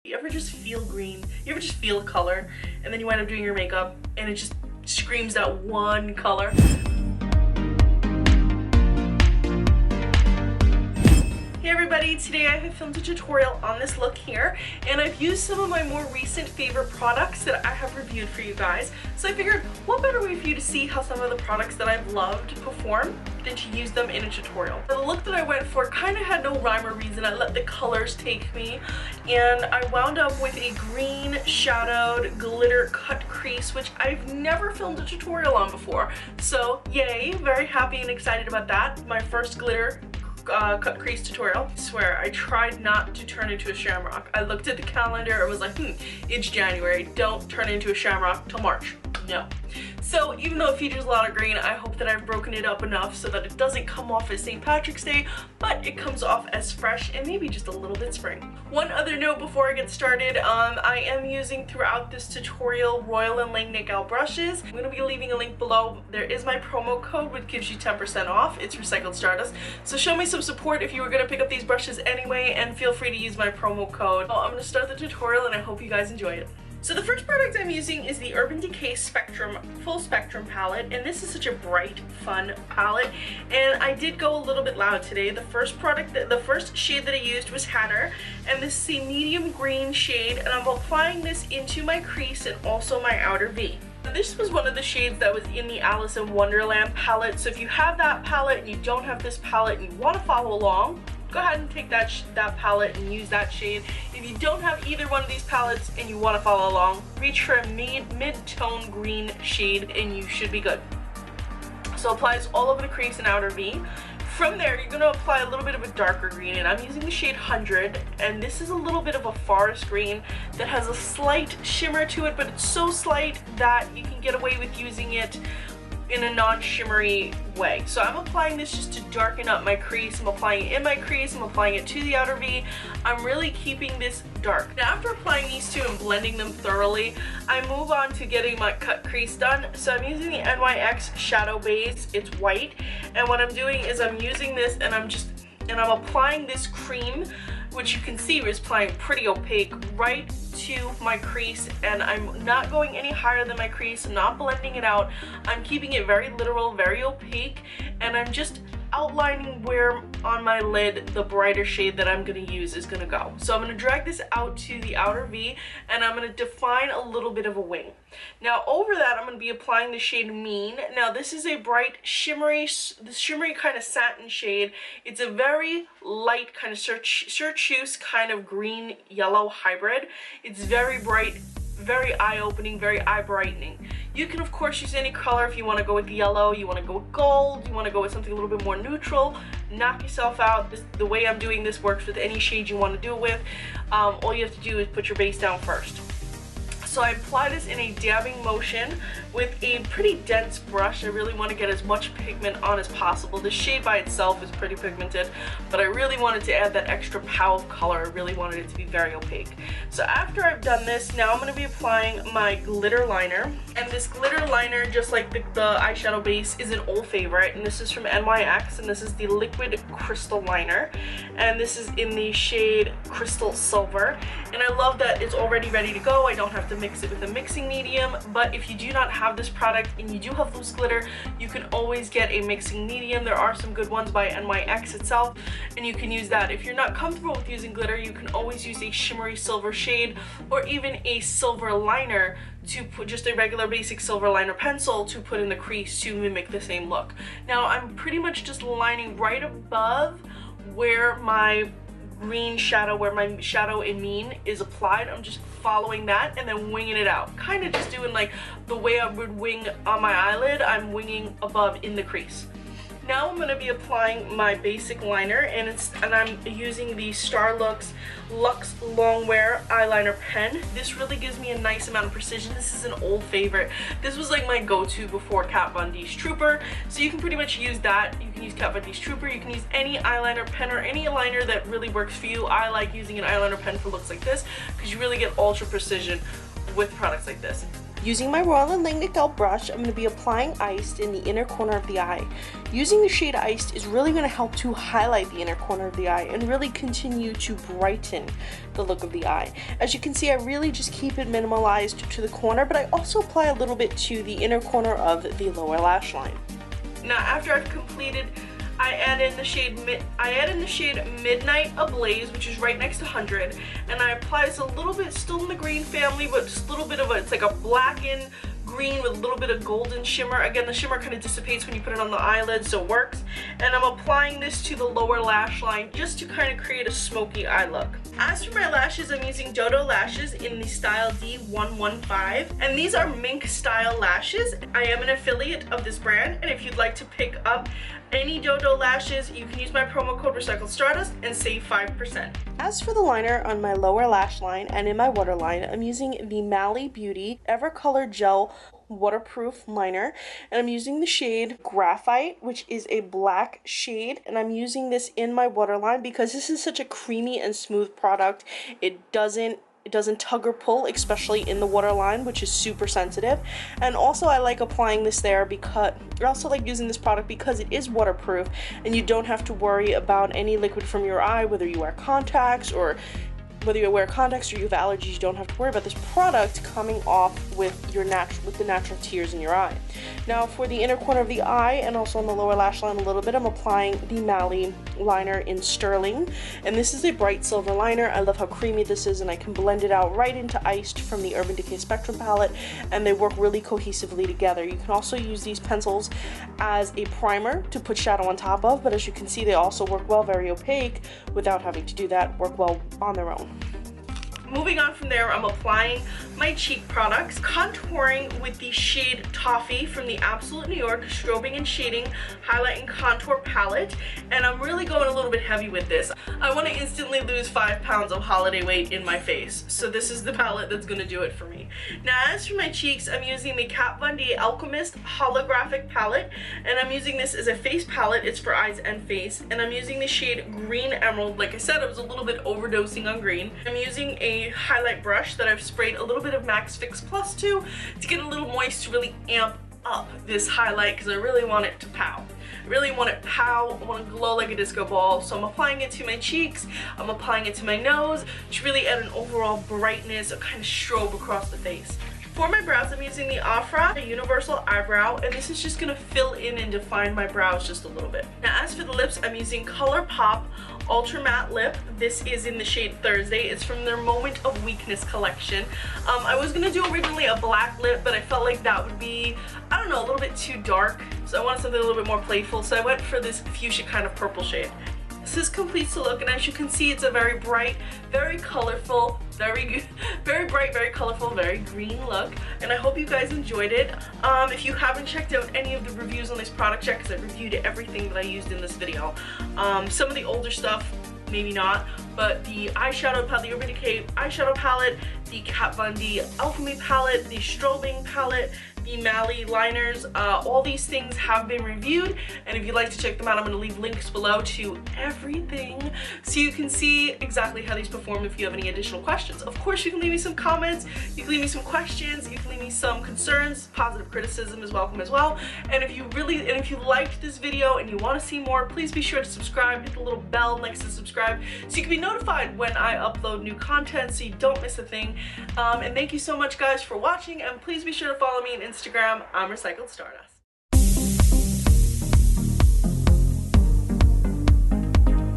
You ever just feel green? You ever just feel a color and then you wind up doing your makeup and it just screams that one color? Hey everybody, today I have filmed a tutorial on this look here, and I've used some of my more recent favorite products that I have reviewed for you guys. So I figured, what better way for you to see how some of the products that I've loved perform than to use them in a tutorial. The look that I went for kind of had no rhyme or reason. I let the colors take me, and I wound up with a green shadowed glitter cut crease, which I've never filmed a tutorial on before. So yay, very happy and excited about that. My first glitter cut crease tutorial. I swear, I tried not to turn into a shamrock. I looked at the calendar and was like, it's January. Don't turn into a shamrock till March. No. So even though it features a lot of green, I hope that I've broken it up enough so that it doesn't come off as St. Patrick's Day, but it comes off as fresh and maybe just a little bit spring. One other note before I get started, I am using throughout this tutorial Royal & Langnickel brushes. I'm going to be leaving a link below. There is my promo code which gives you 10% off. It's Recycled Stardust. So show me some support if you were going to pick up these brushes anyway, and feel free to use my promo code. I'm going to start the tutorial and I hope you guys enjoy it. So the first product I'm using is the Urban Decay Spectrum Full Spectrum palette, and this is such a bright, fun palette. And I did go a little bit loud today. The first shade that I used was Hatter, and this is a medium green shade, and I'm applying this into my crease and also my outer V. This was one of the shades that was in the Alice in Wonderland palette, so if you have that palette and you don't have this palette and you want to follow along, go ahead and take that palette and use that shade. If you don't have either one of these palettes and you want to follow along, reach for a mid-tone green shade and you should be good. So apply this all over the crease and outer V. From there, you're going to apply a little bit of a darker green, and I'm using the shade 100, and this is a little bit of a forest green that has a slight shimmer to it, but it's so slight that you can get away with using it in a non-shimmery way. So I'm applying this just to darken up my crease. I'm applying it in my crease, I'm applying it to the outer V. I'm really keeping this dark. Now after applying these two and blending them thoroughly, I move on to getting my cut crease done. So I'm using the NYX shadow base. It's white, and what I'm doing is I'm using this and I'm applying this cream, which you can see is applying pretty opaque, right to my crease, and I'm not going any higher than my crease. I'm not blending it out. I'm keeping it very literal, very opaque, and I'm just outlining where on my lid the brighter shade that I'm going to use is going to go. So I'm going to drag this out to the outer V, and I'm going to define a little bit of a wing. Now over that, I'm going to be applying the shade Mean. Now this is a bright shimmery kind of satin shade. It's a very light kind of chartreuse kind of green yellow hybrid. It's very bright, very eye-opening, very eye-brightening. You can of course use any color. If you want to go with yellow, you want to go with gold, you want to go with something a little bit more neutral, knock yourself out. The way I'm doing this works with any shade you want to do it with. All you have to do is put your base down first. So I apply this in a dabbing motion with a pretty dense brush. I really want to get as much pigment on as possible. The shade by itself is pretty pigmented, but I really wanted to add that extra pow of color. I really wanted it to be very opaque. So after I've done this, now I'm going to be applying my glitter liner. And this glitter liner, just like the eyeshadow base, is an old favorite. And this is from NYX, and this is the Liquid Crystal Liner. And this is in the shade Crystal Silver. And I love that it's already ready to go. I don't have to mix it with a mixing medium, but if you do not have this product and you do have loose glitter, you can always get a mixing medium. There are some good ones by NYX itself, and you can use that. If you're not comfortable with using glitter, you can always use a shimmery silver shade or even a silver liner to put, just a regular basic silver liner pencil to put in the crease to mimic the same look. Now I'm pretty much just lining right above where my green shadow, where my shadow in Mean is applied. I'm just following that and then winging it out, kind of just doing like the way I would wing on my eyelid. I'm winging above in the crease. Now I'm going to be applying my basic liner, and I'm using the Starlooks Luxe Longwear eyeliner pen. This really gives me a nice amount of precision. This is an old favorite. This was like my go-to before Kat Von D's Trooper, so you can pretty much use that. You can use Kat Von D's Trooper, you can use any eyeliner pen or any liner that really works for you. I like using an eyeliner pen for looks like this because you really get ultra precision with products like this. Using my Royal and Langnickel brush, I'm going to be applying Iced in the inner corner of the eye. Using the shade Iced is really going to help to highlight the inner corner of the eye and really continue to brighten the look of the eye. As you can see, I really just keep it minimalized to the corner, but I also apply a little bit to the inner corner of the lower lash line. Now after I've completed, I add in the shade Midnight Ablaze, which is right next to 100, and I apply this a little bit, still in the green family, but just a little bit of it's like a blackened green with a little bit of golden shimmer. Again, the shimmer kind of dissipates when you put it on the eyelid, so it works. And I'm applying this to the lower lash line just to kind of create a smoky eye look. As for my lashes, I'm using Dodolashes in the style D115, and these are mink style lashes. I am an affiliate of this brand, and if you'd like to pick up any Dodolashes, you can use my promo code Recycled Stardust and save 5%. As for the liner on my lower lash line and in my waterline, I'm using the Mally Beauty Evercolor Gel waterproof liner, and I'm using the shade Graphite, which is a black shade, and I'm using this in my waterline because this is such a creamy and smooth product. It doesn't tug or pull, especially in the waterline, which is super sensitive. And also I like applying this there because I also like using this product because it is waterproof and you don't have to worry about any liquid from your eye, whether you wear contacts or you have allergies. You don't have to worry about this product coming off with the natural tears in your eye. Now for the inner corner of the eye and also on the lower lash line a little bit, I'm applying the Mally liner in Sterling, and this is a bright silver liner. I love how creamy this is, and I can blend it out right into Iced from the Urban Decay Spectrum palette, and they work really cohesively together. You can also use these pencils as a primer to put shadow on top of, but as you can see, they also work well, very opaque, without having to do that, work well on their own. Moving on from there, I'm applying my cheek products, contouring with the shade Toffee from the Absolute New York Strobing and Shading Highlight and Contour Palette, and I'm really going a little bit heavy with this. I want to instantly lose 5 pounds of holiday weight in my face, so this is the palette that's going to do it for me. Now as for my cheeks, I'm using the Kat Von D Alchemist Holographic Palette, and I'm using this as a face palette. It's for eyes and face, and I'm using the shade Green Emerald. Like I said, I was a little bit overdosing on green. I'm using a highlight brush that I've sprayed a little bit of Max Fix Plus to get a little moist to really amp up this highlight because I really want it to pow. I really want it pow, I want to glow like a disco ball, so I'm applying it to my cheeks, I'm applying it to my nose to really add an overall brightness, a kind of strobe across the face. For my brows, I'm using the Ofra Universal Eyebrow, and this is just going to fill in and define my brows just a little bit. Now as for the lips, I'm using ColourPop Ultra Matte Lip. This is in the shade Thursday. It's from their Moment of Weakness collection. I was going to do originally a black lip, but I felt like that would be, I don't know, a little bit too dark, so I wanted something a little bit more playful, so I went for this fuchsia kind of purple shade. This completes the look, and as you can see, it's a very bright, very colorful, very bright, very colorful, very green look, and I hope you guys enjoyed it. If you haven't checked out any of the reviews on this product yet, because I reviewed everything that I used in this video, some of the older stuff, maybe not, but the eyeshadow palette, the Urban Decay eyeshadow palette, the Kat Von D Alchemy palette, the Strobing palette, the Mally liners, all these things have been reviewed, and if you'd like to check them out, I'm going to leave links below to everything so you can see exactly how these perform if you have any additional questions. Of course, you can leave me some comments, you can leave me some questions, you can leave me some concerns, positive criticism is welcome as well, and if you liked this video and you want to see more, please be sure to subscribe, hit the little bell next to subscribe so you can be notified when I upload new content so you don't miss a thing. And thank you so much guys for watching, and please be sure to follow me on Instagram. I'm Recycled Stardust.